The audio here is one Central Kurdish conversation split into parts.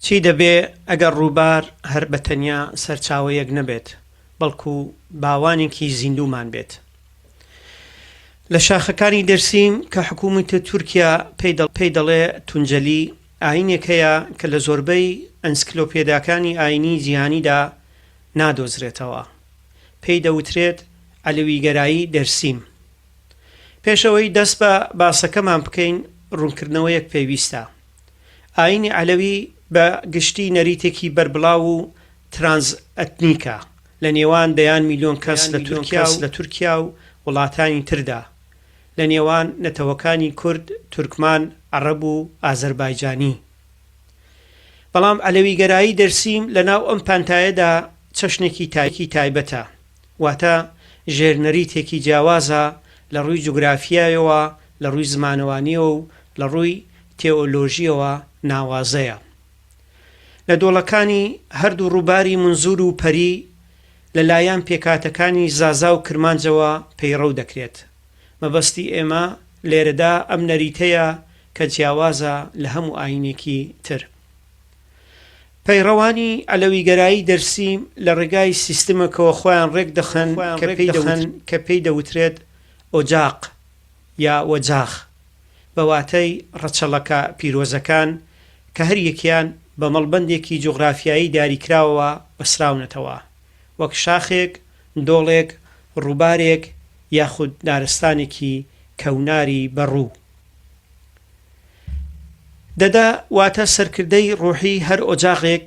چی دەبێ ئەگەر ڕووبار هەر بەتەنیا سەرچاوەیەک نەبێت بەڵکو باوانێکی زیندوومان بێت. لە شاخەکانی دەرسیم کە حکوومەتی تورکیا پێی دەڵێ تونجەلی ئاینێک هەیە کە لە زۆربەی ئەنسکلۆپێدیاکانی ئاینی جیهانیدا نادۆزرێتەوە. پێی دەوترێت عەلەویگەرایی دەرسیم. پێشەوەی دەست بە باسەکەمان بکەین ڕوونکردنەوەیەک پێویستە. ئاینی عەلەوی بە گشتی نەریتێکی بەربڵاو و ترانز ئەتنیکە لە نێوان دەیان میلیۆن کەس لە تورکیا و وڵاتانی تردا، لە نێوان نەتەوەکانی کورد، تورکمان، عەرەب و ئازەربایجانی. بەڵام عەلەویگەرایی دەرسیم لەناو ئەم پانتایەدا چەشنێکی تایبەتە، واتە ژێرنەریتێکی جیاوازە لە ڕووی جوگرافیایەوە، لە ڕووی زمانەوانیەوە و لە ڕووی تێئۆلۆژیەوە ناوازەیە. لە دۆڵەکانی هەردوو ڕووباری منزور و پەری لەلایەن پێکهاتەکانی زازا و کرمانجەوە پەیڕەو دەکرێت. مەبەستی ئێمە لێرەدا ئەم نەریتەیە کە جیاوازە لە هەموو ئاینێکی تر. پەیڕەوانی عەلەویگەرایی دەرسیم لە ڕێگای سیستمێکەوە خۆیان ڕێک دەخەن کە پێی دەوترێت ئۆجاق یا وەجاخ، بە واتای ڕەچەڵەکە پیرۆزەکان کە هەر یەکیان بە مەڵبەندێکی جوغرافیایی دیاریکراوەوە بەسراونەتەوە، وەک شاخێک، دۆڵێک، ڕووبارێک یاخود دارستانێکی کەوناری بەڕوو. دەدا واتە سەرکردەی ڕووحی هەر ئۆجاغێک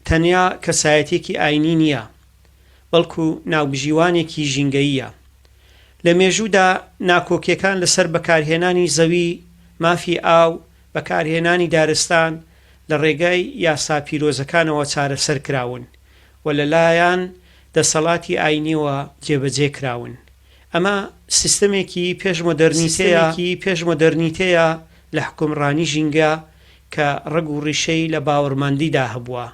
تەنیا کەسایەتێکی ئاینی نییە، بەڵکو ناوبژیوانێکی ژینگەییە. لە مێژوودا ناکۆکیەکان لەسەر بەکارهێنانی زەوی، مافی ئاو، بەکارهێنانی دارستان لە ڕێگای یاسا پیرۆزەکانەوە چارەسەر کراون و لەلایەن دەسەڵاتی ئاینیەوە جێبەجێ کراون. ئەمە سیستەمێکی پێشمۆدەرنیتەیە لە حکومڕانی ژینگە کە ڕەگ و ڕیشەی لە باوەڕمەندیدا هەبووە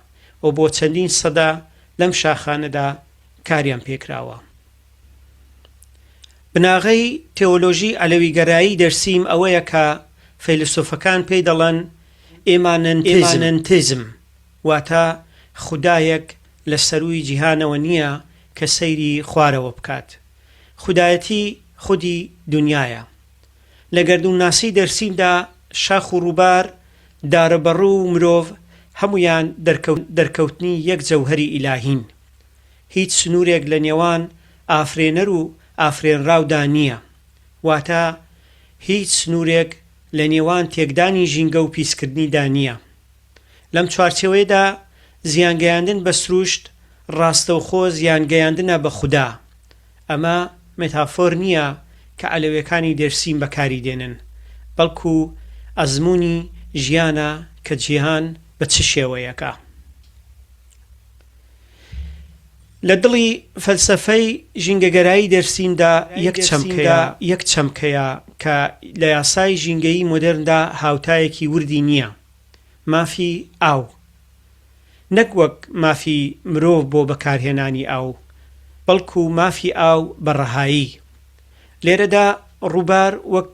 و بۆ چەندین سەدا لەم شاخانەدا کاریان پێکراوە. بناغەی تێۆلۆژی عەلەویگەرایی دەرسیم ئەوەیە کە فەیلسوفەکان پێی دەڵێن ئێمانەنتیزم، واتە خودایەک لە سەرووی جیهانەوە نییە کە سەیری خوارەوە بکات. خودایەتی خودی دنیایە. لە گەردوونناسی دەرسیمدا شاخ و ڕووبار، دارەبەڕوو و مرۆڤ هەمویان دەرکەوتنی یەک جەوهەری ئیلاهین. هیچ سنوورێک لە نێوان ئافرێنەر و ئافرێنراودا نییە، واتە هیچ سنوورێک لە نێوان تێکدانی ژینگە و پیسکردنیدا نییە. لەم چوارچێوەیەدا زیانگەیاندن بە سروشت ڕاستەوخۆ زیانگەیاندنە بە خودا. ئەمە مێتافۆر نییە کە عەلەویەکانی دەرسیم بەکاری دێنن، بەڵکو ئەزموونی ژیانە کە جیهان بە چ شێوەیەکە. لە دڵی فەلسەفەی ژینگەگەرایی دەرسیمدا یەک چەمکەیە کە لە یاسای ژینگەیی مۆدێرندا هاوتایەکی وردی نییە: مافی ئاو. نەک وەک مافی مرۆڤ بۆ بەکارهێنانی ئاو، بەڵکو مافی ئاو بەڕەهایی. لێرەدا ڕووبار وەک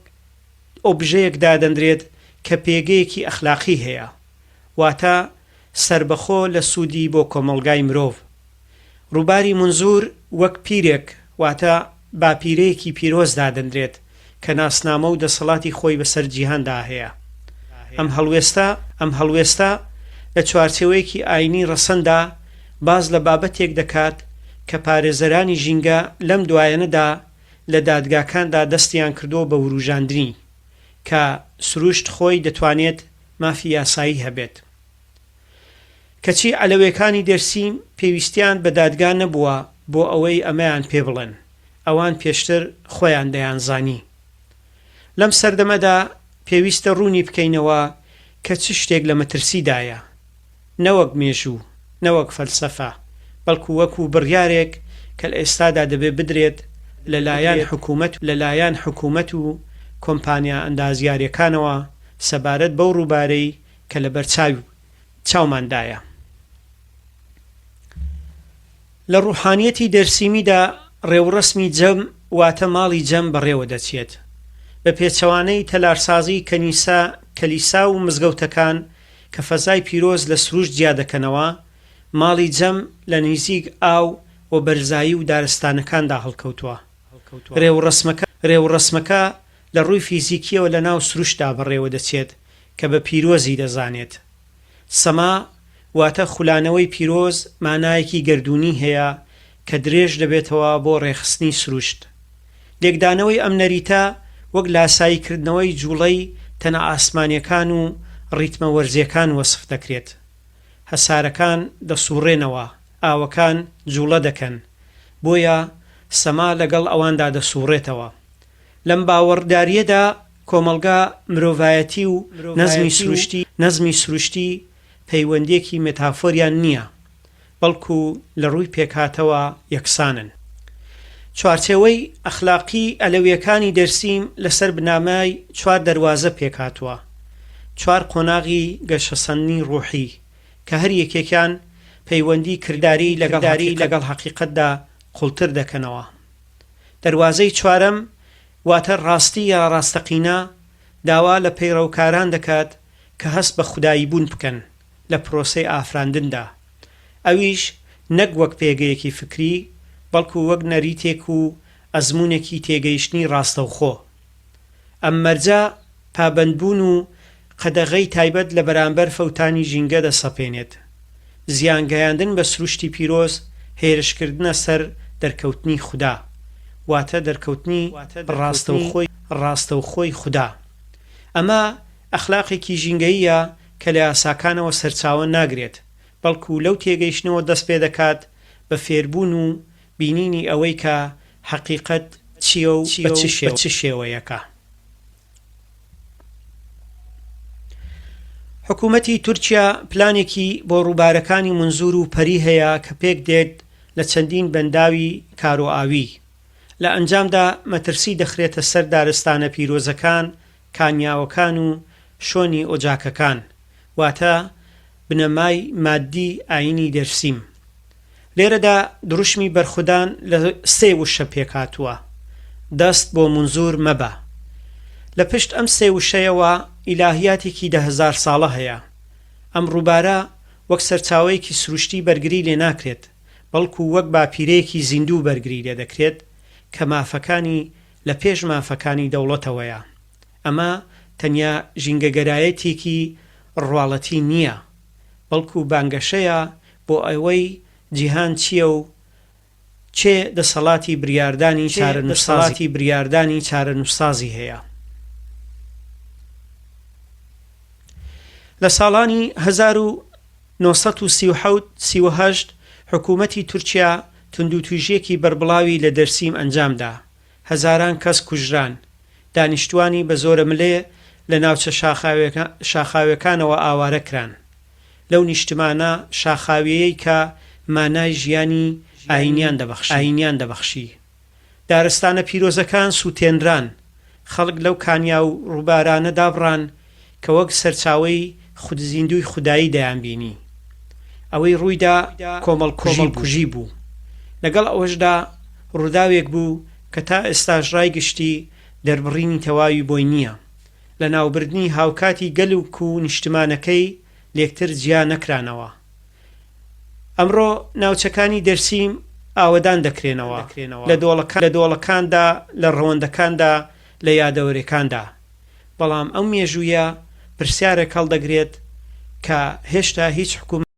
ئۆبژەیەک دادەندرێت کە پێگەیەکی ئەخلاقی هەیە، واتە سربەخۆ لە سوودی بۆ کۆمەڵگای مرۆڤ. ڕووباری منزور وەک پیرێک، واتە باپیرەیەکی پیرۆز دادەندرێت کە ناسنامە و دەسەڵاتی خۆی بەسەر جیهاندا هەیە. ئەم هەڵوێستە لە چوارچێوەیەکی ئاینی ڕەسەندا باز لە بابەتێک دەکات کە پارێزەرانی ژینگە لەم دوایەنەدا لە دادگاکاندا دەستیان کردۆ بە وروژاندنی کە سروشت خۆی دەتوانێت مافی یاسایی هەبێت. کەچی عەلەویەکانی دەرسیم پێویستیان بە دادگا نەبووە بۆ ئەوەی ئەمەیان پێ بڵێن، ئەوان پێشتر خۆیان دەیانزانی. لەم سەردەمەدا پێویستە ڕوونی بکەینەوە کە چ شتێک لە مەترسیدایە، نەوەک مێژوو، نەوەک فەلسەفە، بەڵکو وەکو بڕیارێک کە لە ئێستادا دەبێ بدرێت لەلایەن حکوومەت و کۆمپانیا ئەندازیاریەکانەوە سەبارەت بەو ڕووبارەی کە لە بەرچاوی چاوماندایە. لە ڕوحانیەتی دەرسیمیدا ڕێوڕەسمی جەم واتە ماڵی جەم بەڕێوە دەچێت. بە پێچەوانەی تەلارسازی کەلیسا و مزگەوتەکان کە فەزای پیرۆز لە سروشت جیا دەکەنەوە، ماڵی جەم لە نزیک ئاو و بەرزایی و دارستانەکاندا هەڵکەوتووە. ڕێوڕەسمەکە لە ڕووی فیزیکیەوە لە ناو سروشتدا بەڕێوە دەچێت کە بە پیرۆزی دەزانێت. سەما واتە خولانەوەی پیرۆز مانایەکی گەردوونی هەیە کە درێژ دەبێتەوە بۆ ڕێخستنی سروشت. لێکدانەوەی ئەم نەریتە وەک لاساییکردنەوەی جوڵەی تەنە ئاسمانیەکان و ڕیتمە وەرزیەکان وەسف دەکرێت. هەسارەکان دەسوڕێنەوە، ئاوەکان جوڵە دەکەن، بۆیە سەما لەگەڵ ئەواندا دەسوڕێتەوە. لەم باوەڕداریەدا کۆمەلگا مرۆڤایەتی و نەزمی سروشتی پەیوەندێکی مێتافۆریان نییە، بەڵکو لە ڕووی پێکهاتەوە یەکسانن. چوارچێوەی ئەخلاقی ئەلەویەکانی دەرسیم لەسەر بنامای 4 دەروازە پێکهاتووە، 4 قۆناغی گەشەسەنی ڕووحی کە هەر یەکێکیان پەیوەندی کردداری لەگەڵ حەقیقەتدا قوڵتر دەکەنەوە. دەروازەی چوارەم واتە ڕاستی یا ڕاستەقینە داوا لە پەیڕەوکاران دەکات کە هەست بە خودایی بوون بکەن لە پرۆسەی ئافراندندا، ئەویش نەک وەک پێگەیەکی فکری بەڵکو وەک نەریتێک و ئەزمونێکی تێگەیشتنی ڕاستەوخۆ. ئەم مەرجە پابەندبوون و قەدەغەی تایبەت لە بەرامبەر فەوتانی ژینگە دەسەپێنێت. زیانگەیاندن بە سروشتی پیرۆز هێرشکردنە سەر دەرکەوتنی خوددا، واتە دەرکەوتنی ڕاستەوخۆی خوددا. ئەمە ئەخلاقێکی ژینگەییە کە لە یاساکانەوە سەرچاوە ناگرێت، بەڵکو لەو تێگەیشتنەوە دەست پێ دەکات بە فێربوون و بینینی ئەوەی کە حەقیقەت چییە و بە چ شێوەیەکە. حکوومەتی تورکیا پلانێکی بۆ ڕووبارەکانی منزور و پەری هەیە کە پێک دێت لە چەندین بەنداوی کارۆئاوی. لە ئەنجامدا مەترسی دەخرێتە سەر دارستانە پیرۆزەکان، کانیاوەکان و شۆنی ئۆجاکەکان، واتە بنەمای مادی ئاینی دەرسیم. لێرەدا دروشمی بەرخودان لە 3 وشە پێکهاتووە. دەست بۆ منزور مەبە. لە پشت ئەم 3 وشەیەوە ئیلاهیاتێکی 10,000 ساڵە هەیە. ئەم ڕووبارە وەک سەرچاوەیەکی سروشتی بەرگری لێ ناکرێت، بەڵکو وەک باپیرەیەکی زیندوو بەرگری لێ دەکرێت کە مافەکانی لە پێش مافەکانی دەوڵەتەوەیە. ئەمە تەنیا ژینگەگەرایەتێکی ڕواڵەتی نییە، بەڵکو بانگەشەیە بۆ ئەوەی جیهان چییە و چێ دەسەڵاتی بریاردانی چارەنووسسازی هەیە. لە ساڵانی 1937 حکوومەتی تورکیا توندوتویژێکی بەربڵاوی لە دەرسیم ئەنجامدا. هەزاران کەس کوژران، دانیشتوانی بە زۆرە ملێ لە ناوچە شاخاویەکانەوە ئاوارە کران. لەو نیشتمانە شاخاویەیە کە مانای ژیانی ئاینیان دەبەخشی. دارستانە پیرۆزەکان سووتێنران، خەڵک لەو کانیا و ڕووبارانە دابڕان کە وەک سەرچاوەی زیندوی خودایی دەیانبینی. ئەوەی ڕوویدا کۆمەڵکوژی بوو. لەگەڵ ئەوەشدا ڕووداوێک بوو کە تا ئێستاش ڕایگشتی دەربڕینی تەواوی بۆی نییە. لە ناوبردنی هاوکاتی گەلوک و نیشتمانەکەی لێکتر جیا نەکرانەوە. ئەمڕۆ ناوچەکانی دەرسیم ئاوەدان دەکرێنەوە لە دۆڵەکاندا، لە ڕەوەندەکاندا، لە یادەوەرەکاندا. بەڵام ئەم مێژوویە پرسیارێک هەڵدەگرێت کە هێشتا هیچ حکوومەت